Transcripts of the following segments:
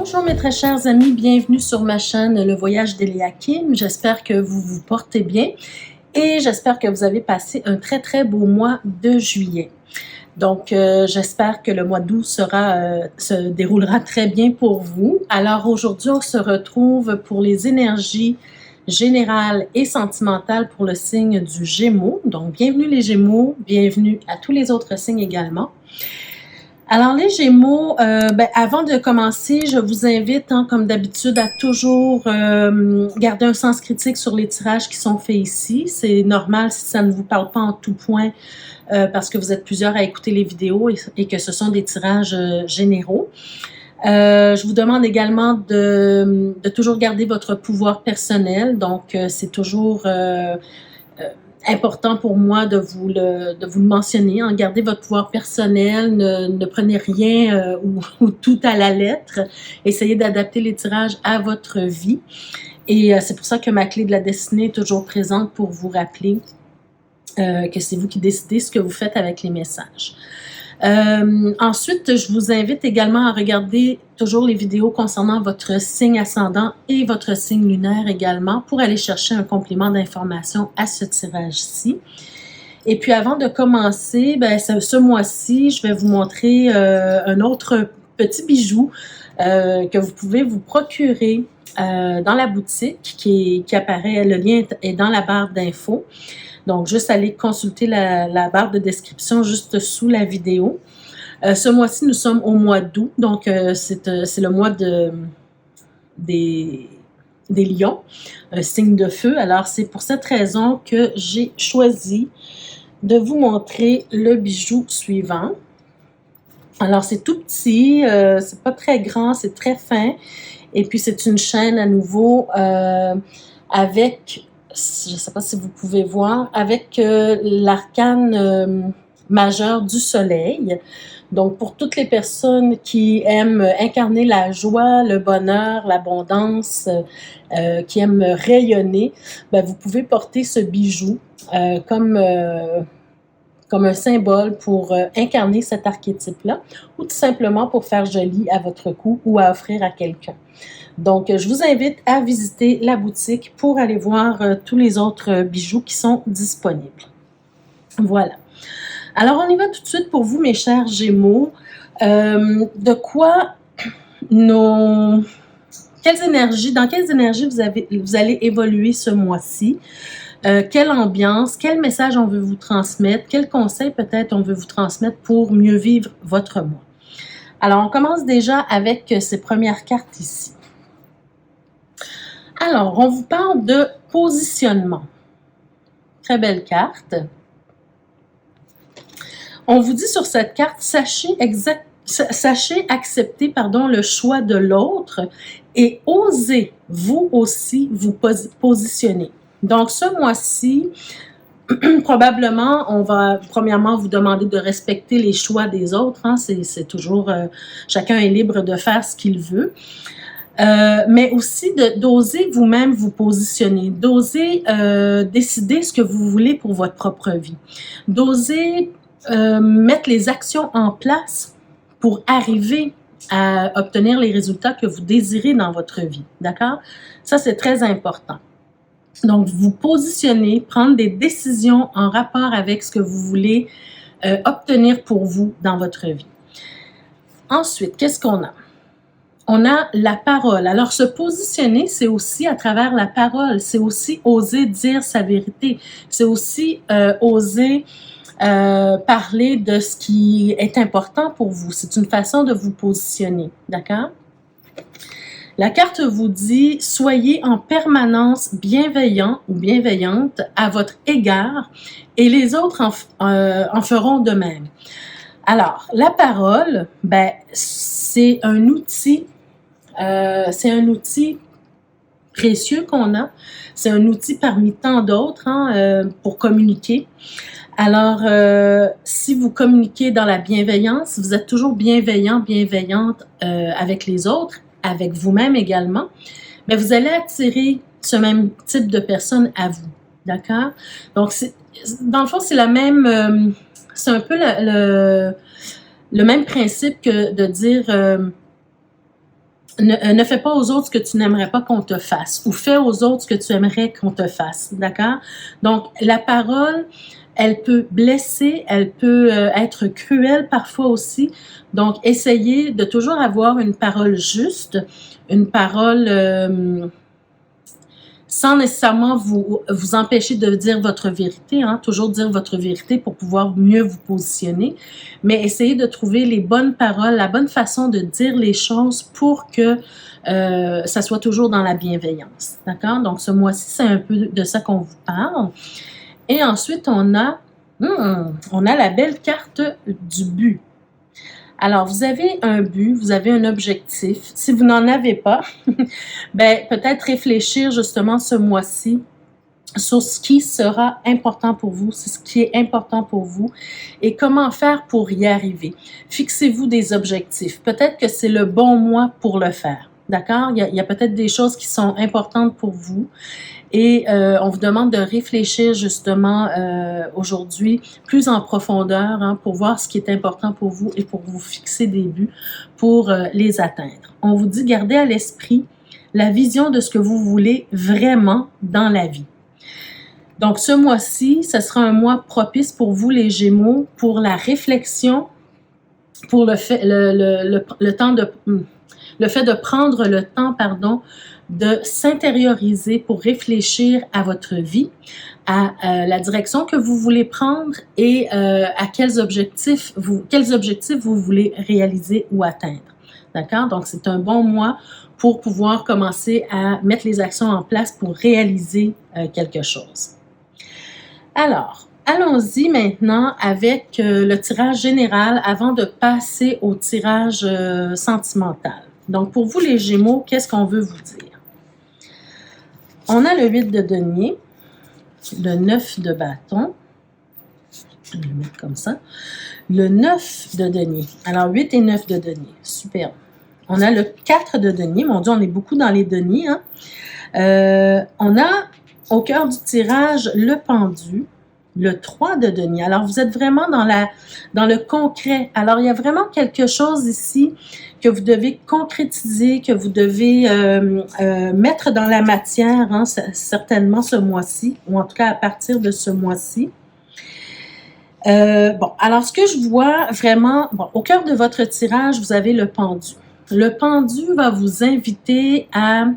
Bonjour mes très chers amis, bienvenue sur ma chaîne Le Voyage d'Eléa Kim. J'espère que vous vous portez bien et j'espère que vous avez passé un très beau mois de juillet. Donc j'espère que le mois d'août se déroulera très bien pour vous. Alors aujourd'hui on se retrouve pour les énergies générales et sentimentales pour le signe du Gémeaux. Donc bienvenue les Gémeaux, bienvenue à tous les autres signes également. Alors les Gémeaux, avant de commencer, je vous invite, comme d'habitude, à toujours garder un sens critique sur les tirages qui sont faits ici. C'est normal si ça ne vous parle pas en tout point, parce que vous êtes plusieurs à écouter les vidéos et que ce sont des tirages généraux. Je vous demande également de toujours garder votre pouvoir personnel. Donc, c'est toujours important pour moi de vous le mentionner. Gardez votre pouvoir personnel, ne prenez rien ou tout à la lettre. Essayez d'adapter les tirages à votre vie. Et c'est pour ça que ma clé de la destinée est toujours présente pour vous rappeler que c'est vous qui décidez ce que vous faites avec les messages. Ensuite, je vous invite également à regarder toujours les vidéos concernant votre signe ascendant et votre signe lunaire également pour aller chercher un complément d'information à ce tirage-ci. Et puis avant de commencer, ce mois-ci, je vais vous montrer un autre petit bijou que vous pouvez vous procurer dans la boutique qui apparaît, le lien est dans la barre d'infos. Donc, juste aller consulter la barre de description juste sous la vidéo. Ce mois-ci, nous sommes au mois d'août, donc c'est le mois des lions, un signe de feu. Alors, c'est pour cette raison que j'ai choisi de vous montrer le bijou suivant. Alors, c'est tout petit, c'est pas très grand, c'est très fin. Et puis, c'est une chaîne à nouveau avec... je ne sais pas si vous pouvez voir, avec l'arcane majeur du soleil. Donc, pour toutes les personnes qui aiment incarner la joie, le bonheur, l'abondance, qui aiment rayonner, vous pouvez porter ce bijou comme un symbole pour incarner cet archétype-là, ou tout simplement pour faire joli à votre cou ou à offrir à quelqu'un. Donc, je vous invite à visiter la boutique pour aller voir tous les autres bijoux qui sont disponibles. Voilà. Alors, on y va tout de suite pour vous, mes chers Gémeaux. Dans quelles énergies vous allez évoluer ce mois-ci? Quelle ambiance, quel message on veut vous transmettre, quel conseil peut-être on veut vous transmettre pour mieux vivre votre mois. Alors, on commence déjà avec ces premières cartes ici. Alors, on vous parle de positionnement. Très belle carte. On vous dit sur cette carte, sachez accepter le choix de l'autre et osez vous aussi vous positionner. Donc, ce mois-ci, probablement, on va premièrement vous demander de respecter les choix des autres. C'est toujours, chacun est libre de faire ce qu'il veut. Mais aussi d'oser vous-même vous positionner, d'oser décider ce que vous voulez pour votre propre vie, d'oser mettre les actions en place pour arriver à obtenir les résultats que vous désirez dans votre vie, d'accord? Ça, c'est très important. Donc, vous positionner, prendre des décisions en rapport avec ce que vous voulez obtenir pour vous dans votre vie. Ensuite, qu'est-ce qu'on a? On a la parole. Alors, se positionner, c'est aussi à travers la parole. C'est aussi oser dire sa vérité. C'est aussi oser parler de ce qui est important pour vous. C'est une façon de vous positionner. D'accord? La carte vous dit « Soyez en permanence bienveillant ou bienveillante à votre égard et les autres en feront de même. » Alors, la parole, c'est un outil précieux qu'on a. C'est un outil parmi tant d'autres pour communiquer. Alors, si vous communiquez dans la bienveillance, vous êtes toujours bienveillant, bienveillante avec les autres, avec vous-même également, mais vous allez attirer ce même type de personnes à vous. D'accord? Donc, dans le fond, c'est la même... c'est un peu le, le même principe que de dire Ne fais pas aux autres ce que tu n'aimerais pas qu'on te fasse ou fais aux autres ce que tu aimerais qu'on te fasse, d'accord? Donc, la parole, elle peut blesser, elle peut être cruelle parfois aussi. Donc, essayez de toujours avoir une parole juste, une parole sans nécessairement vous empêcher de dire votre vérité, hein, toujours dire votre vérité pour pouvoir mieux vous positionner, mais essayez de trouver les bonnes paroles, la bonne façon de dire les choses pour que ça soit toujours dans la bienveillance, d'accord? Donc, ce mois-ci, c'est un peu de ça qu'on vous parle. Et ensuite, on a la belle carte du but. Alors, vous avez un but, vous avez un objectif. Si vous n'en avez pas, ben peut-être réfléchir justement ce mois-ci sur ce qui sera important pour vous, c'est ce qui est important pour vous et comment faire pour y arriver. Fixez-vous des objectifs. Peut-être que c'est le bon mois pour le faire. D'accord? Il y a peut-être des choses qui sont importantes pour vous et on vous demande de réfléchir justement aujourd'hui plus en profondeur hein, pour voir ce qui est important pour vous et pour vous fixer des buts pour les atteindre. On vous dit gardez à l'esprit la vision de ce que vous voulez vraiment dans la vie. Donc, ce mois-ci, ce sera un mois propice pour vous, les Gémeaux, pour la réflexion, pour le fait de prendre le temps, de s'intérioriser pour réfléchir à votre vie, à la direction que vous voulez prendre et à quels objectifs vous voulez réaliser ou atteindre. D'accord? Donc, c'est un bon mois pour pouvoir commencer à mettre les actions en place pour réaliser quelque chose. Alors, allons-y maintenant avec le tirage général avant de passer au tirage sentimental. Donc, pour vous les Gémeaux, qu'est-ce qu'on veut vous dire? On a le 8 de denier, le 9 de bâton, je vais le mettre comme ça, le 9 de denier. Alors, 8 et 9 de denier, super. On a le 4 de denier, mon Dieu, on est beaucoup dans les deniers. Hein? On a au cœur du tirage le pendu, le 3 de denier. Alors, vous êtes vraiment dans le concret. Alors, il y a vraiment quelque chose ici que vous devez concrétiser, que vous devez mettre dans la matière, hein, certainement ce mois-ci, ou en tout cas à partir de ce mois-ci. Bon, alors ce que je vois vraiment, bon, au cœur de votre tirage, vous avez le pendu. Le pendu va vous inviter à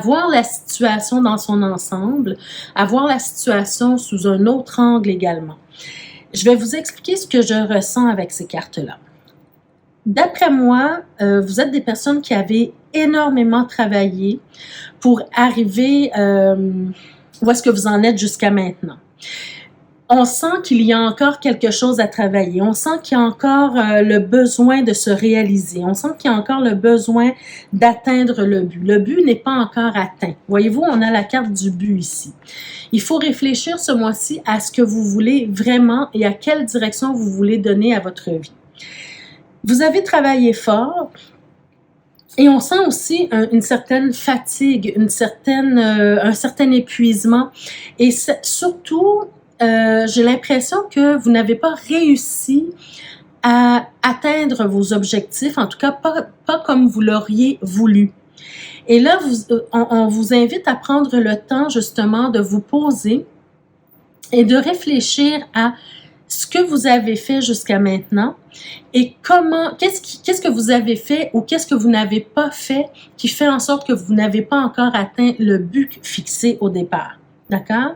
voir la situation dans son ensemble, à voir la situation sous un autre angle également. Je vais vous expliquer ce que je ressens avec ces cartes-là. D'après moi, vous êtes des personnes qui avez énormément travaillé pour arriver où est-ce que vous en êtes jusqu'à maintenant. On sent qu'il y a encore quelque chose à travailler. On sent qu'il y a encore le besoin de se réaliser. On sent qu'il y a encore le besoin d'atteindre le but. Le but n'est pas encore atteint. Voyez-vous, on a la carte du but ici. Il faut réfléchir ce mois-ci à ce que vous voulez vraiment et à quelle direction vous voulez donner à votre vie. Vous avez travaillé fort et on sent aussi une certaine fatigue, un certain épuisement et surtout, j'ai l'impression que vous n'avez pas réussi à atteindre vos objectifs, en tout cas pas comme vous l'auriez voulu. Et là, on vous invite à prendre le temps justement de vous poser et de réfléchir à ce que vous avez fait jusqu'à maintenant et qu'est-ce que vous avez fait ou qu'est-ce que vous n'avez pas fait qui fait en sorte que vous n'avez pas encore atteint le but fixé au départ. D'accord?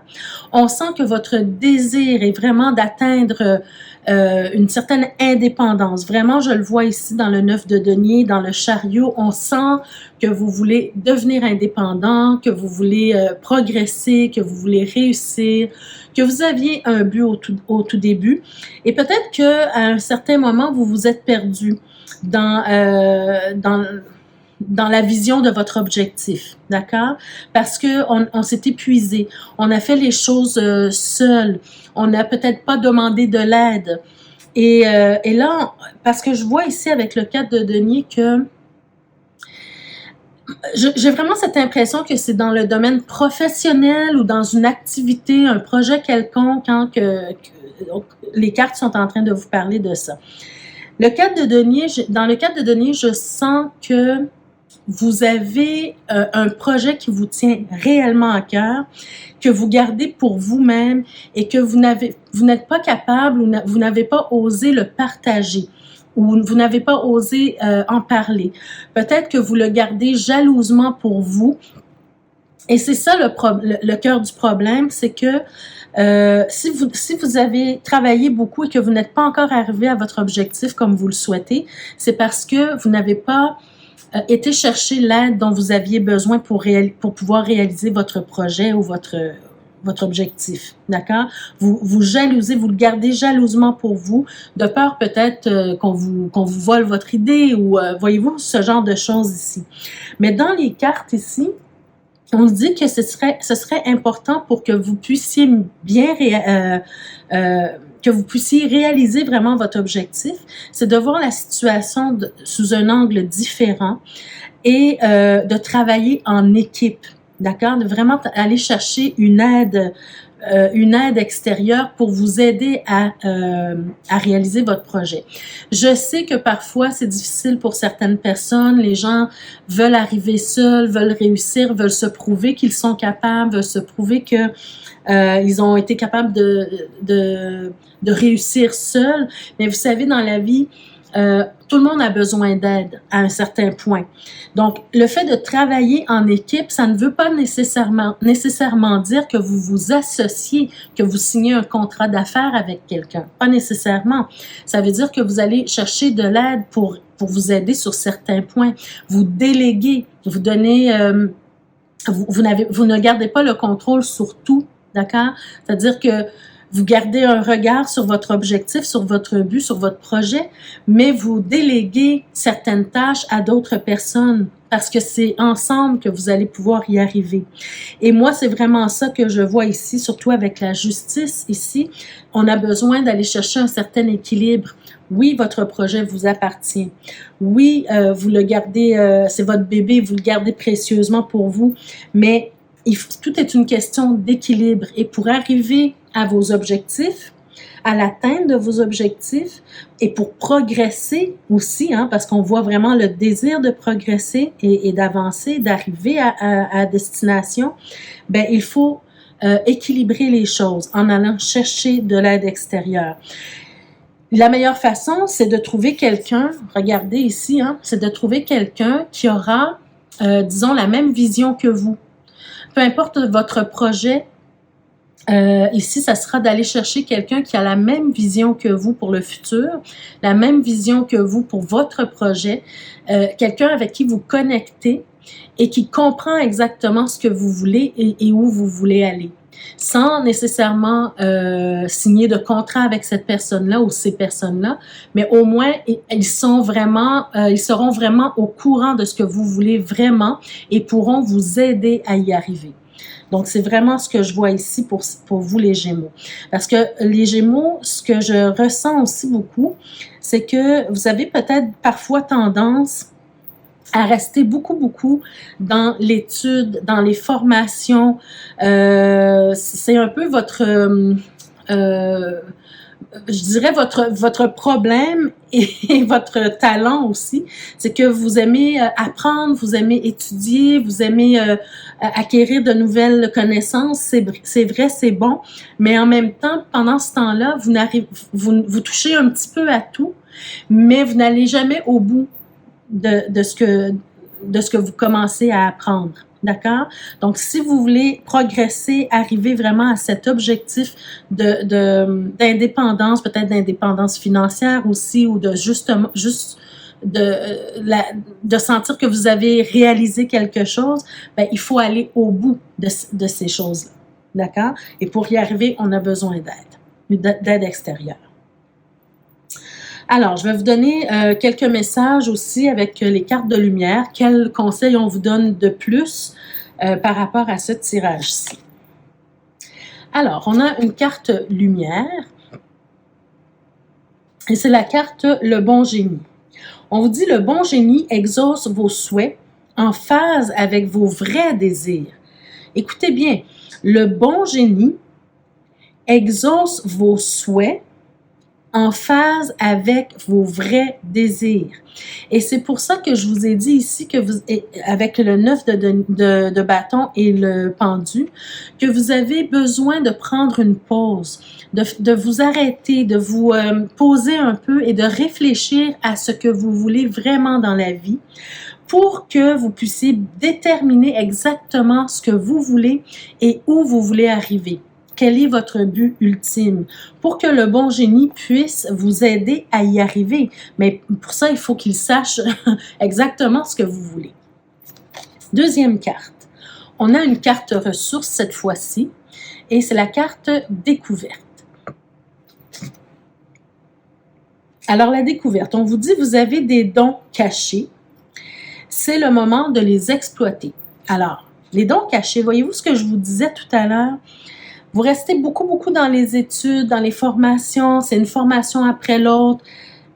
On sent que votre désir est vraiment d'atteindre une certaine indépendance. Vraiment, je le vois ici dans le 9 de denier, dans le chariot. On sent que vous voulez devenir indépendant, que vous voulez progresser, que vous voulez réussir, que vous aviez un but au tout début. Et peut-être qu'à un certain moment, vous vous êtes perdu dans la vision de votre objectif, d'accord? Parce que on s'est épuisé, on a fait les choses seul, on n'a peut-être pas demandé de l'aide. Et là, parce que je vois ici avec le 4 de denier que j'ai vraiment cette impression que c'est dans le domaine professionnel ou dans une activité, un projet quelconque, quand les cartes sont en train de vous parler de ça. Dans le cadre de denier, je sens que vous avez un projet qui vous tient réellement à cœur, que vous gardez pour vous-même et que vous n'êtes pas capable ou vous n'avez pas osé le partager ou vous n'avez pas osé en parler. Peut-être que vous le gardez jalousement pour vous. Et c'est ça le cœur du problème, c'est que si vous avez travaillé beaucoup et que vous n'êtes pas encore arrivé à votre objectif comme vous le souhaitez, c'est parce que vous n'avez pas été chercher l'aide dont vous aviez besoin pour pouvoir réaliser votre projet ou votre objectif, d'accord? Vous jalousez, vous le gardez jalousement pour vous, de peur peut-être qu'on vous vole votre idée ou voyez-vous, ce genre de choses ici. Mais dans les cartes ici, on dit que ce serait important pour que vous puissiez que vous puissiez réaliser vraiment votre objectif, c'est de voir la situation sous un angle différent et de travailler en équipe, d'accord? De vraiment aller chercher une aide extérieure pour vous aider à réaliser votre projet. Je sais que parfois, c'est difficile pour certaines personnes. Les gens veulent arriver seuls, veulent réussir, veulent se prouver qu'ils sont capables, veulent se prouver que ils ont été capables de réussir seuls. Mais vous savez, dans la vie, tout le monde a besoin d'aide à un certain point. Donc, le fait de travailler en équipe, ça ne veut pas nécessairement dire que vous vous associez, que vous signez un contrat d'affaires avec quelqu'un. Pas nécessairement. Ça veut dire que vous allez chercher de l'aide pour vous aider sur certains points. Vous déléguez, vous donnez... vous ne gardez pas le contrôle sur tout, d'accord? C'est-à-dire que vous gardez un regard sur votre objectif, sur votre but, sur votre projet, mais vous déléguez certaines tâches à d'autres personnes parce que c'est ensemble que vous allez pouvoir y arriver. Et moi, c'est vraiment ça que je vois ici, surtout avec la justice ici. On a besoin d'aller chercher un certain équilibre. Oui, votre projet vous appartient. Oui, vous le gardez, c'est votre bébé, vous le gardez précieusement pour vous, mais tout est une question d'équilibre. Et pour arriver à vos objectifs, à l'atteinte de vos objectifs et pour progresser aussi, parce qu'on voit vraiment le désir de progresser et d'avancer, d'arriver à destination, ben il faut équilibrer les choses en allant chercher de l'aide extérieure. La meilleure façon, c'est de trouver quelqu'un, regardez ici, c'est de trouver quelqu'un qui aura, disons, la même vision que vous. Peu importe votre projet, ici, ça sera d'aller chercher quelqu'un qui a la même vision que vous pour le futur, la même vision que vous pour votre projet, quelqu'un avec qui vous connectez et qui comprend exactement ce que vous voulez et où vous voulez aller, sans nécessairement signer de contrat avec cette personne-là ou ces personnes-là, mais au moins, ils seront vraiment au courant de ce que vous voulez vraiment et pourront vous aider à y arriver. Donc, c'est vraiment ce que je vois ici pour vous, les Gémeaux. Parce que les Gémeaux, ce que je ressens aussi beaucoup, c'est que vous avez peut-être parfois tendance à rester beaucoup dans l'étude, dans les formations. C'est un peu je dirais votre problème et votre talent aussi, c'est que vous aimez apprendre, vous aimez étudier, vous aimez acquérir de nouvelles connaissances, c'est vrai, c'est bon, mais en même temps, pendant ce temps-là, vous touchez un petit peu à tout, mais vous n'allez jamais au bout de ce que vous commencez à apprendre. D'accord? Donc, si vous voulez progresser, arriver vraiment à cet objectif d'indépendance, peut-être d'indépendance financière aussi, ou de de sentir que vous avez réalisé quelque chose, ben, il faut aller au bout de ces choses-là. D'accord? Et pour y arriver, on a besoin d'aide extérieure. Alors, je vais vous donner quelques messages aussi avec les cartes de lumière. Quels conseils on vous donne de plus par rapport à ce tirage-ci? Alors, on a une carte lumière et c'est la carte le bon génie. On vous dit le bon génie exauce vos souhaits en phase avec vos vrais désirs. Écoutez bien, le bon génie exauce vos souhaits en phase avec vos vrais désirs. Et c'est pour ça que je vous ai dit ici que vous, avec le 9 de bâton et le pendu, que vous avez besoin de prendre une pause, de vous arrêter, de vous poser un peu et de réfléchir à ce que vous voulez vraiment dans la vie pour que vous puissiez déterminer exactement ce que vous voulez et où vous voulez arriver. Quel est votre but ultime? Pour que le bon génie puisse vous aider à y arriver. Mais pour ça, il faut qu'il sache exactement ce que vous voulez. Deuxième carte. On a une carte ressource cette fois-ci et c'est la carte découverte. Alors, la découverte, on vous dit vous avez des dons cachés. C'est le moment de les exploiter. Alors, les dons cachés, voyez-vous ce que je vous disais tout à l'heure? Vous restez beaucoup dans les études, dans les formations, c'est une formation après l'autre.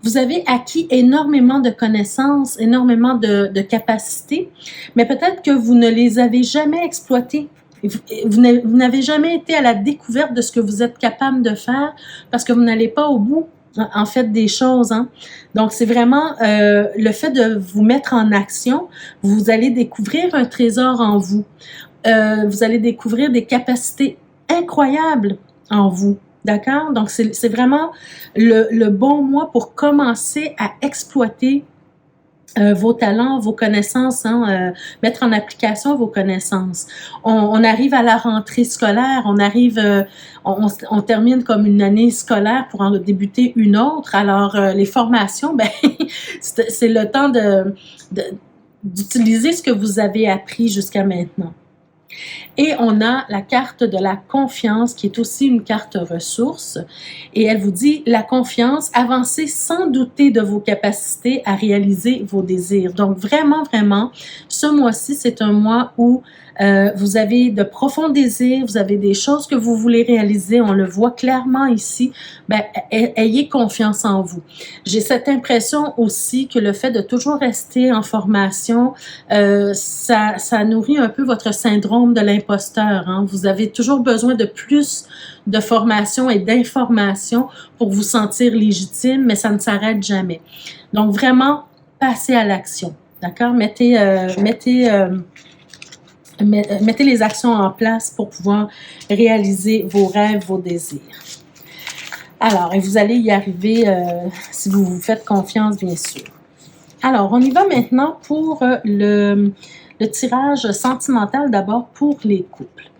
Vous avez acquis énormément de connaissances, énormément de capacités, mais peut-être que vous ne les avez jamais exploitées. Vous n'avez jamais été à la découverte de ce que vous êtes capable de faire parce que vous n'allez pas au bout, en fait, des choses. Hein? Donc, c'est vraiment le fait de vous mettre en action, vous allez découvrir un trésor en vous. Vous allez découvrir des capacités incroyable en vous, d'accord? Donc, c'est vraiment le bon mois pour commencer à exploiter vos talents, vos connaissances, hein, mettre en application vos connaissances. On arrive à la rentrée scolaire, on termine comme une année scolaire pour en débuter une autre. Alors, les formations, ben, c'est le temps d'utiliser ce que vous avez appris jusqu'à maintenant. Et on a la carte de la confiance qui est aussi une carte ressource et elle vous dit la confiance, avancez sans douter de vos capacités à réaliser vos désirs. Donc vraiment, ce mois-ci, c'est un mois où vous avez de profonds désirs, vous avez des choses que vous voulez réaliser, on le voit clairement ici, ben, ayez confiance en vous. J'ai cette impression aussi que le fait de toujours rester en formation, ça nourrit un peu votre syndrome de l'imposteur. Hein? Vous avez toujours besoin de plus de formation et d'information pour vous sentir légitime, mais ça ne s'arrête jamais. Donc vraiment, passez à l'action, d'accord? Mettez les actions en place pour pouvoir réaliser vos rêves, vos désirs. Alors, et vous allez y arriver si vous vous faites confiance, bien sûr. Alors, on y va maintenant pour le tirage sentimental d'abord pour les couples.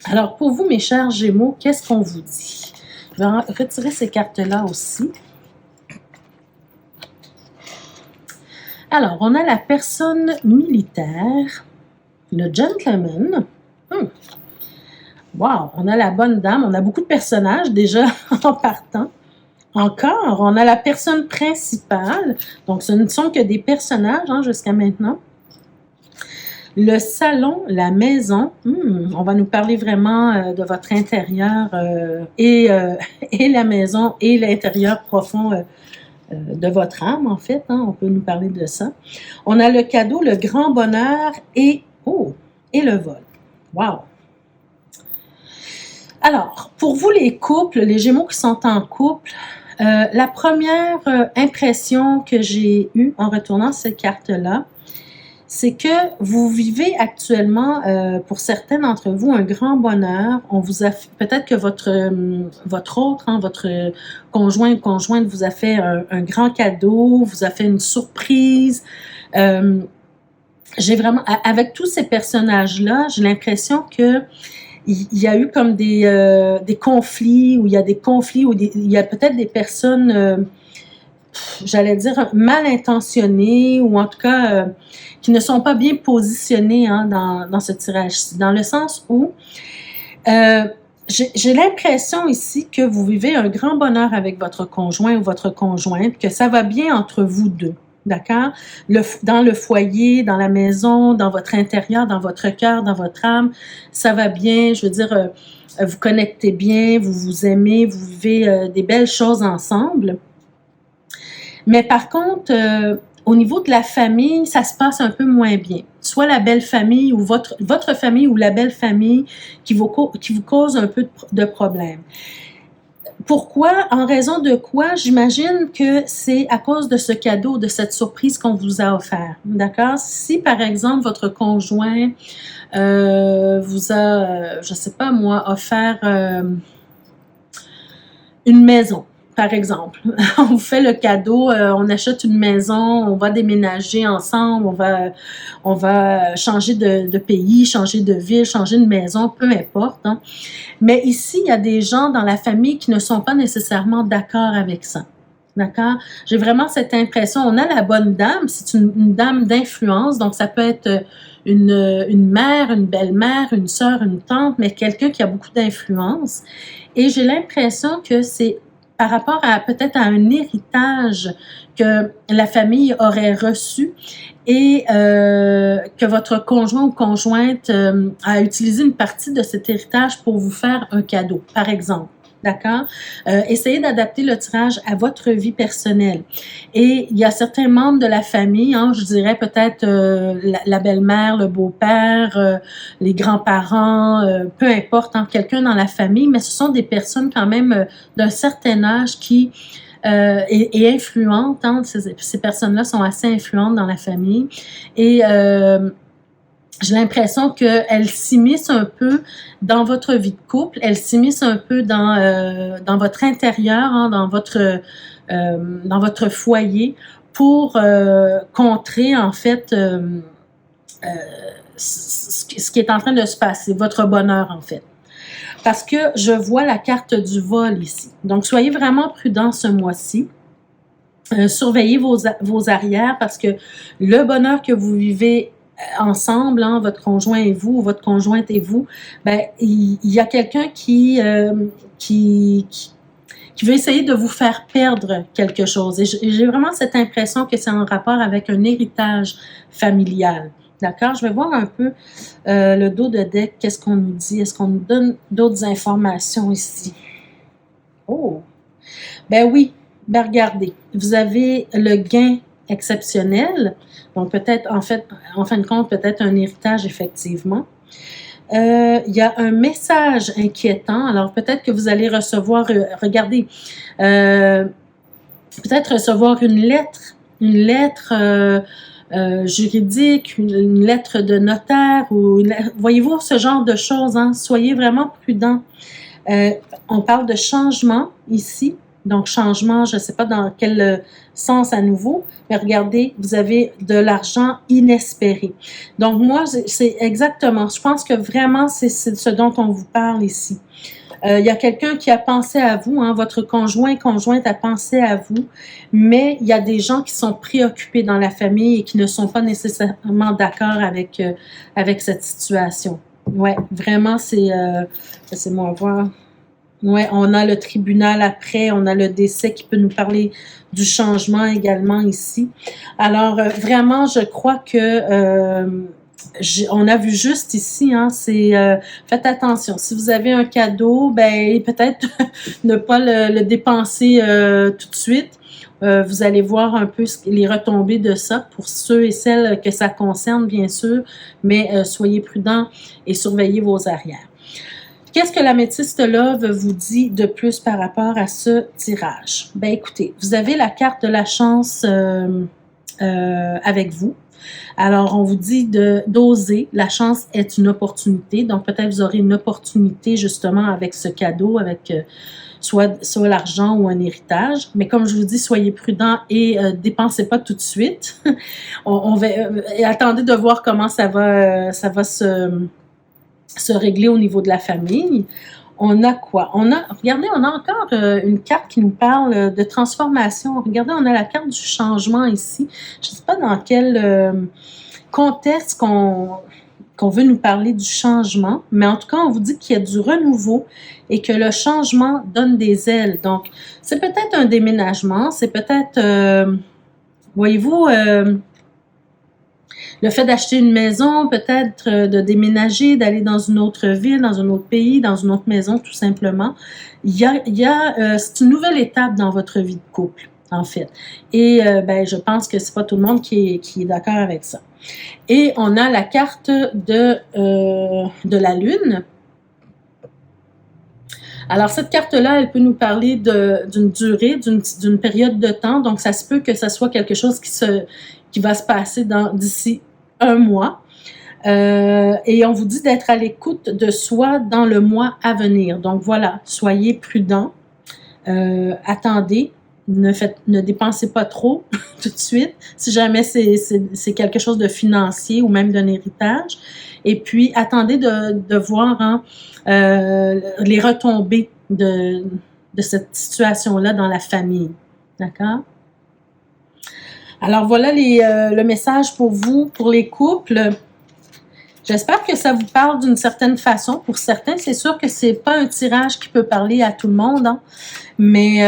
Alors, pour vous, mes chers Gémeaux, qu'est-ce qu'on vous dit? Je vais retirer ces cartes-là aussi. Alors, on a la personne militaire, le gentleman. Wow, on a la bonne dame, on a beaucoup de personnages déjà en partant. Encore, on a la personne principale, donc ce ne sont que des personnages hein, jusqu'à maintenant. Le salon, la maison, on va nous parler vraiment de votre intérieur et la maison et l'intérieur profond de votre âme, en fait. Hein, on peut nous parler de ça. On a le cadeau, le grand bonheur et le vol. Wow! Alors, pour vous les couples, les Gémeaux qui sont en couple, la première impression que j'ai eue en retournant cette carte-là, c'est que vous vivez actuellement, pour certains d'entre vous, un grand bonheur. On vous a peut-être que votre autre, hein, votre conjoint ou conjointe vous a fait un grand cadeau, vous a fait une surprise. J'ai vraiment, avec tous ces personnages-là, j'ai l'impression que il y a eu comme des conflits, ou il y a des conflits, ou il y a peut-être des personnes, j'allais dire, mal intentionnées, ou en tout cas, qui ne sont pas bien positionnées hein, dans ce tirage-ci, dans le sens où j'ai l'impression ici que vous vivez un grand bonheur avec votre conjoint ou votre conjointe, que ça va bien entre vous deux. D'accord? Dans le foyer, dans la maison, dans votre intérieur, dans votre cœur, dans votre âme, ça va bien. Je veux dire, vous connectez bien, vous vous aimez, vous vivez des belles choses ensemble. Mais par contre, au niveau de la famille, ça se passe un peu moins bien. Soit la belle famille ou votre famille ou la belle famille qui vous cause un peu de problèmes. Pourquoi? En raison de quoi? J'imagine que c'est à cause de ce cadeau, de cette surprise qu'on vous a offert. D'accord? Si, par exemple, votre conjoint vous a, je sais pas moi, offert une maison, par exemple. On vous fait le cadeau, on achète une maison, on va déménager ensemble, on va changer de pays, changer de ville, changer de maison, peu importe. Hein. Mais ici, il y a des gens dans la famille qui ne sont pas nécessairement d'accord avec ça. D'accord? J'ai vraiment cette impression. On a la bonne dame, c'est une dame d'influence, donc ça peut être une mère, une belle-mère, une sœur, une tante, mais quelqu'un qui a beaucoup d'influence. Et j'ai l'impression que c'est par rapport à peut-être à un héritage que la famille aurait reçu et que votre conjoint ou conjointe a utilisé une partie de cet héritage pour vous faire un cadeau, par exemple. D'accord? Essayez d'adapter le tirage à votre vie personnelle. Et il y a certains membres de la famille, hein, je dirais peut-être la belle-mère, le beau-père, les grands-parents, peu importe, hein, quelqu'un dans la famille, mais ce sont des personnes quand même d'un certain âge qui est influente. Hein, ces personnes-là sont assez influentes dans la famille. Et j'ai l'impression qu'elles s'immiscent un peu dans votre vie de couple, elles s'immiscent un peu dans votre intérieur, hein, dans votre foyer pour contrer en fait ce qui est en train de se passer, votre bonheur en fait. Parce que je vois la carte du vol ici. Donc, soyez vraiment prudents ce mois-ci. Surveillez vos arrières parce que le bonheur que vous vivez ensemble, hein, votre conjoint et vous, ou votre conjointe et vous, ben, il y a quelqu'un qui veut essayer de vous faire perdre quelque chose. Et j'ai vraiment cette impression que c'est en rapport avec un héritage familial. D'accord? Je vais voir un peu le dos de deck, qu'est-ce qu'on nous dit? Est-ce qu'on nous donne d'autres informations ici? Oh! Ben oui, ben regardez, vous avez le gain exceptionnel, donc peut-être, en fin de compte, peut-être un héritage, effectivement. Il y a un message inquiétant, alors peut-être que vous allez recevoir, regardez, peut-être recevoir une lettre juridique, une lettre de notaire, voyez-vous ce genre de choses, hein? Soyez vraiment prudents. On parle de changement ici, donc changement, je ne sais pas dans quel sens à nouveau, mais regardez, vous avez de l'argent inespéré. Donc moi, c'est exactement, je pense que vraiment c'est ce dont on vous parle ici. Il y a quelqu'un qui a pensé à vous, hein, votre conjointe a pensé à vous, mais il y a des gens qui sont préoccupés dans la famille et qui ne sont pas nécessairement d'accord avec cette situation. Ouais, vraiment, laissez-moi voir. Ouais, on a le tribunal après, on a le décès qui peut nous parler du changement également ici. Alors, vraiment, je crois que on a vu juste ici, hein, faites attention. Si vous avez un cadeau, ben peut-être ne pas le dépenser tout de suite. Vous allez voir un peu les retombées de ça pour ceux et celles que ça concerne, bien sûr, mais soyez prudents et surveillez vos arrières. Qu'est-ce que l'améthyste Love vous dit de plus par rapport à ce tirage? Ben écoutez, vous avez la carte de la chance avec vous. Alors, on vous dit d'oser. La chance est une opportunité. Donc, peut-être vous aurez une opportunité justement avec ce cadeau, avec soit l'argent ou un héritage. Mais comme je vous dis, soyez prudents et dépensez pas tout de suite. Attendez de voir comment ça va se régler au niveau de la famille. On a quoi? Regardez, on a encore une carte qui nous parle de transformation. Regardez, on a la carte du changement ici. Je ne sais pas dans quel contexte qu'on veut nous parler du changement, mais en tout cas, on vous dit qu'il y a du renouveau et que le changement donne des ailes. Donc, c'est peut-être un déménagement, c'est peut-être, voyez-vous, le fait d'acheter une maison, peut-être de déménager, d'aller dans une autre ville, dans un autre pays, dans une autre maison, tout simplement. C'est une nouvelle étape dans votre vie de couple, en fait. Et ben, je pense que c'est pas tout le monde qui est d'accord avec ça. Et on a la carte de la Lune. Alors, cette carte-là, elle peut nous parler d'une durée, d'une période de temps. Donc, ça se peut que ce soit quelque chose qui va se passer d'ici un mois. Et on vous dit d'être à l'écoute de soi dans le mois à venir. Donc, voilà, soyez prudents. Attendez. Ne dépensez pas trop tout de suite, si jamais c'est quelque chose de financier ou même d'un héritage. Et puis, attendez de voir les retombées de cette situation-là dans la famille. D'accord? Alors, voilà le message pour vous, pour les couples. J'espère que ça vous parle d'une certaine façon. Pour certains, c'est sûr que c'est pas un tirage qui peut parler à tout le monde, hein, mais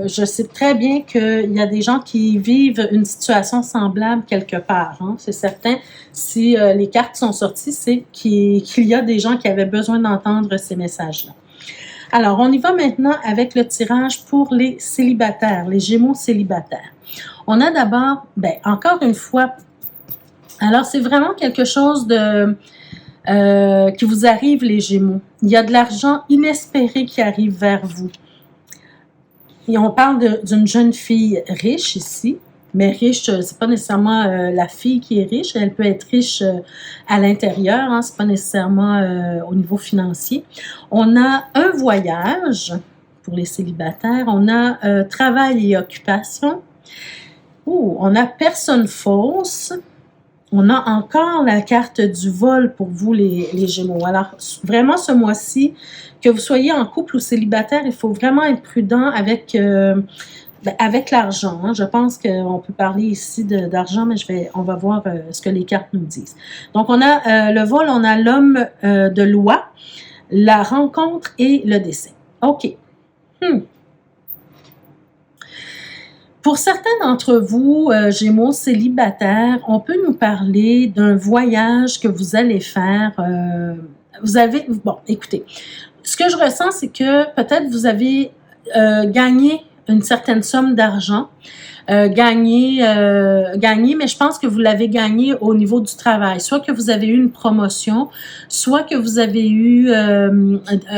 je sais très bien qu'il y a des gens qui vivent une situation semblable quelque part. Hein. C'est certain, si les cartes sont sorties, c'est qu'il y a des gens qui avaient besoin d'entendre ces messages-là. Alors, on y va maintenant avec le tirage pour les célibataires, les Gémeaux célibataires. On a d'abord, encore une fois, alors, c'est vraiment quelque chose qui vous arrive, les Gémeaux. Il y a de l'argent inespéré qui arrive vers vous. Et on parle d'une jeune fille riche ici, mais riche, c'est pas nécessairement la fille qui est riche, elle peut être riche à l'intérieur, hein, c'est pas nécessairement au niveau financier. On a un voyage pour les célibataires, on a travail et occupation. On a personne fausse. On a encore la carte du vol pour vous, les Gémeaux. Alors, vraiment, ce mois-ci, que vous soyez en couple ou célibataire, il faut vraiment être prudent avec l'argent. Hein. Je pense qu'on peut parler ici d'argent, mais on va voir ce que les cartes nous disent. Donc, on a le vol, on a l'homme de loi, la rencontre et le décès. OK. Pour certains d'entre vous, Gémeaux célibataires, on peut nous parler d'un voyage que vous allez faire. Écoutez, ce que je ressens, c'est que peut-être vous avez gagné une certaine somme d'argent, gagné, mais je pense que vous l'avez gagné au niveau du travail. Soit que vous avez eu une promotion, soit que vous avez eu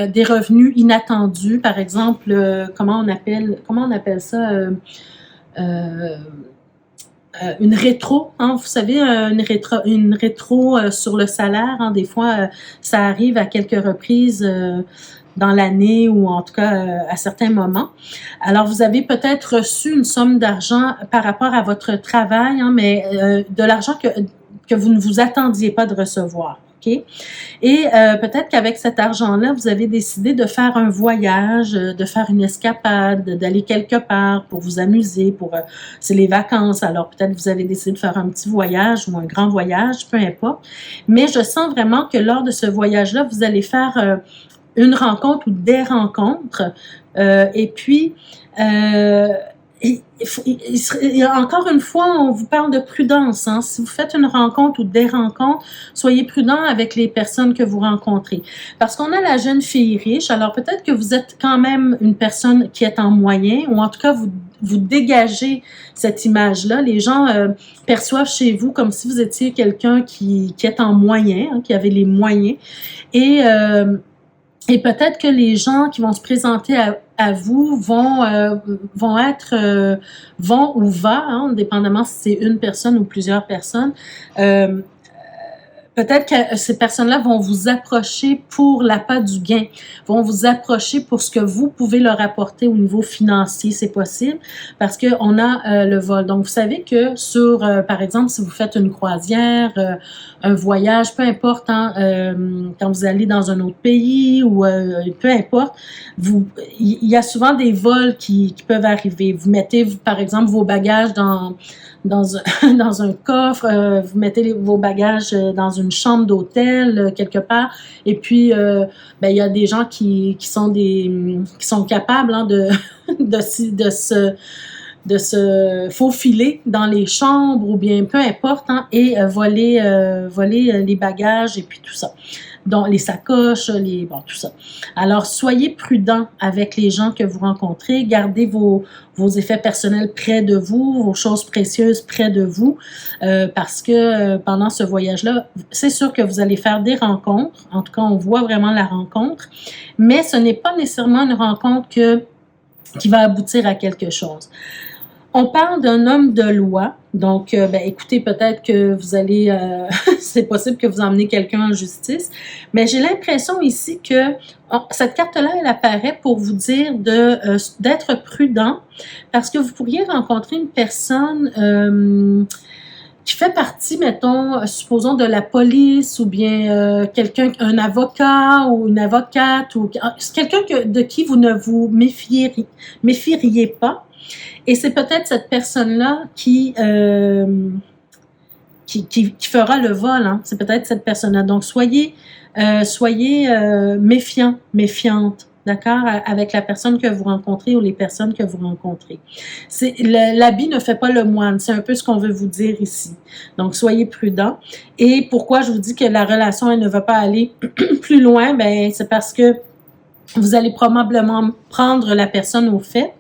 des revenus inattendus. Par exemple, comment on appelle ça? Une rétro, hein, vous savez, une rétro sur le salaire. Hein, des fois, ça arrive à quelques reprises dans l'année ou en tout cas à certains moments. Alors, vous avez peut-être reçu une somme d'argent par rapport à votre travail, hein, mais de l'argent que vous ne vous attendiez pas de recevoir. Okay? Et peut-être qu'avec cet argent-là, vous avez décidé de faire un voyage, de faire une escapade, d'aller quelque part pour vous amuser, c'est les vacances, alors peut-être vous avez décidé de faire un petit voyage ou un grand voyage, peu importe. Mais je sens vraiment que lors de ce voyage-là, vous allez faire une rencontre ou des rencontres, et puis encore une fois, on vous parle de prudence. Hein? Si vous faites une rencontre ou des rencontres, soyez prudent avec les personnes que vous rencontrez. Parce qu'on a la jeune fille riche, alors peut-être que vous êtes quand même une personne qui est en moyen, ou en tout cas, vous dégagez cette image-là. Les gens perçoivent chez vous comme si vous étiez quelqu'un qui est en moyen, hein, qui avait les moyens. Et peut-être que les gens qui vont se présenter à vous vont ou va, hein, dépendamment si c'est une personne ou plusieurs personnes. Peut-être que ces personnes-là vont vous approcher pour l'appât du gain, vont vous approcher pour ce que vous pouvez leur apporter au niveau financier, c'est possible, parce qu'on a le vol. Donc, vous savez que par exemple, si vous faites une croisière, un voyage, peu importe, hein, quand vous allez dans un autre pays ou peu importe, il y a souvent des vols qui peuvent arriver. Vous mettez, par exemple, vos bagages dans un coffre, vous mettez vos bagages dans une chambre d'hôtel quelque part, et puis il y a des gens qui sont capables, hein, de se faufiler dans les chambres ou bien peu importe, hein, et voler les bagages et puis tout ça. dont les sacoches, bon, tout ça. Alors, soyez prudents avec les gens que vous rencontrez. Gardez vos effets personnels près de vous, vos choses précieuses près de vous, parce que pendant ce voyage-là, c'est sûr que vous allez faire des rencontres. En tout cas, on voit vraiment la rencontre, mais ce n'est pas nécessairement une rencontre qui va aboutir à quelque chose. On parle d'un homme de loi, donc écoutez, peut-être que vous allez, c'est possible que vous emmenez quelqu'un en justice, mais j'ai l'impression ici que cette carte-là, elle apparaît pour vous dire d'être prudent, parce que vous pourriez rencontrer une personne qui fait partie, mettons, supposons de la police, ou bien un avocat ou une avocate, ou quelqu'un de qui vous ne vous méfieriez pas. Et c'est peut-être cette personne-là qui fera le vol. Hein. C'est peut-être cette personne-là. Donc, soyez méfiants, méfiantes, d'accord, avec la personne que vous rencontrez ou les personnes que vous rencontrez. L'habit ne fait pas le moine. C'est un peu ce qu'on veut vous dire ici. Donc, soyez prudents. Et pourquoi je vous dis que la relation, elle ne va pas aller plus loin? Ben, c'est parce que vous allez probablement prendre la personne au fait.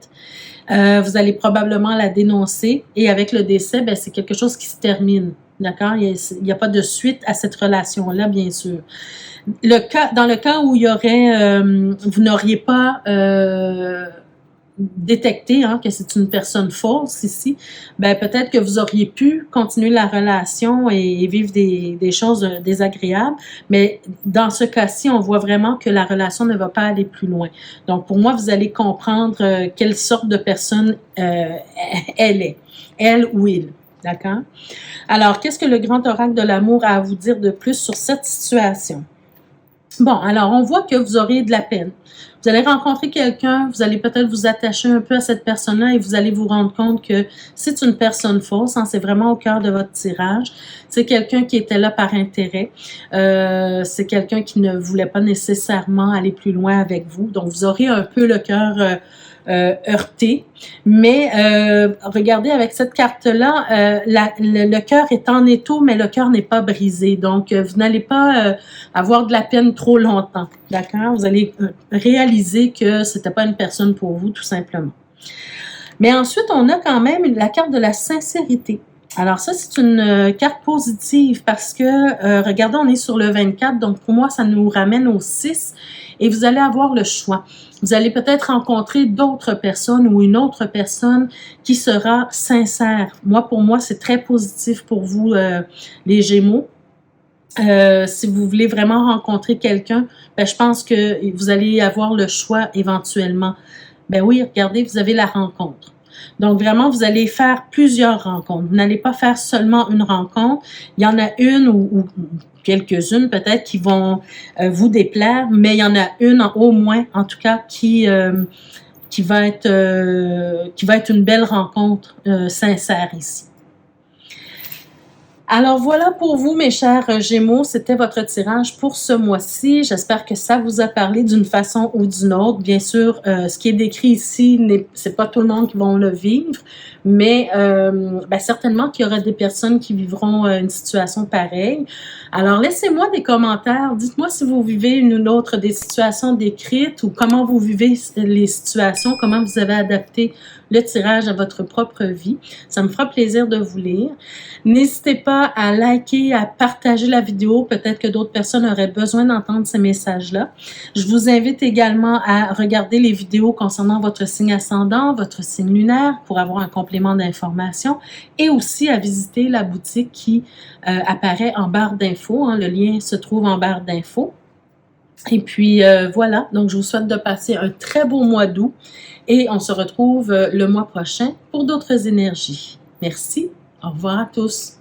Vous allez probablement la dénoncer, et avec le décès, ben, c'est quelque chose qui se termine, d'accord? Il n'y a pas de suite à cette relation-là, bien sûr. Dans le cas où il y aurait, vous n'auriez pas détecté que c'est une personne fausse ici, ben peut-être que vous auriez pu continuer la relation et vivre des choses désagréables, mais dans ce cas-ci, on voit vraiment que la relation ne va pas aller plus loin. Donc, pour moi, vous allez comprendre quelle sorte de personne elle est, elle ou il. D'accord? Alors, qu'est-ce que le grand oracle de l'amour a à vous dire de plus sur cette situation? Bon, alors, on voit que vous aurez de la peine. Vous allez rencontrer quelqu'un, vous allez peut-être vous attacher un peu à cette personne-là, et vous allez vous rendre compte que c'est une personne fausse, c'est vraiment au cœur de votre tirage. C'est quelqu'un qui était là par intérêt. C'est quelqu'un qui ne voulait pas nécessairement aller plus loin avec vous. Donc, vous aurez un peu le cœur heurté. Mais regardez, avec cette carte-là, le cœur est en étau, mais le cœur n'est pas brisé. Donc, vous n'allez pas avoir de la peine trop longtemps. D'accord? Vous allez réaliser que c'était pas une personne pour vous, tout simplement. Mais ensuite, on a quand même la carte de la sincérité. Alors ça, c'est une carte positive parce que, regardez, on est sur le 24, donc pour moi, ça nous ramène au 6 et vous allez avoir le choix. Vous allez peut-être rencontrer d'autres personnes ou une autre personne qui sera sincère. Pour moi, c'est très positif pour vous, les Gémeaux. Si vous voulez vraiment rencontrer quelqu'un, ben, je pense que vous allez avoir le choix éventuellement. Ben oui, regardez, vous avez la rencontre. Donc, vraiment, vous allez faire plusieurs rencontres. Vous n'allez pas faire seulement une rencontre. Il y en a une ou quelques-unes peut-être qui vont vous déplaire, mais il y en a une au moins, en tout cas, qui va être une belle rencontre sincère ici. Alors voilà pour vous, mes chers Gémeaux, c'était votre tirage pour ce mois-ci. J'espère que ça vous a parlé d'une façon ou d'une autre. Bien sûr, ce qui est décrit ici, c'est pas tout le monde qui va le vivre, mais certainement qu'il y aura des personnes qui vivront une situation pareille. Alors, laissez-moi des commentaires. Dites-moi si vous vivez une ou autre des situations décrites ou comment vous vivez les situations, comment vous avez adapté le tirage à votre propre vie. Ça me fera plaisir de vous lire. N'hésitez pas à liker, à partager la vidéo. Peut-être que d'autres personnes auraient besoin d'entendre ces messages-là. Je vous invite également à regarder les vidéos concernant votre signe ascendant, votre signe lunaire pour avoir un complément d'information et aussi à visiter la boutique qui apparaît en barre d'infos. Le lien se trouve en barre d'infos. Et puis voilà, donc je vous souhaite de passer un très beau mois d'août et on se retrouve le mois prochain pour d'autres énergies. Merci, au revoir à tous.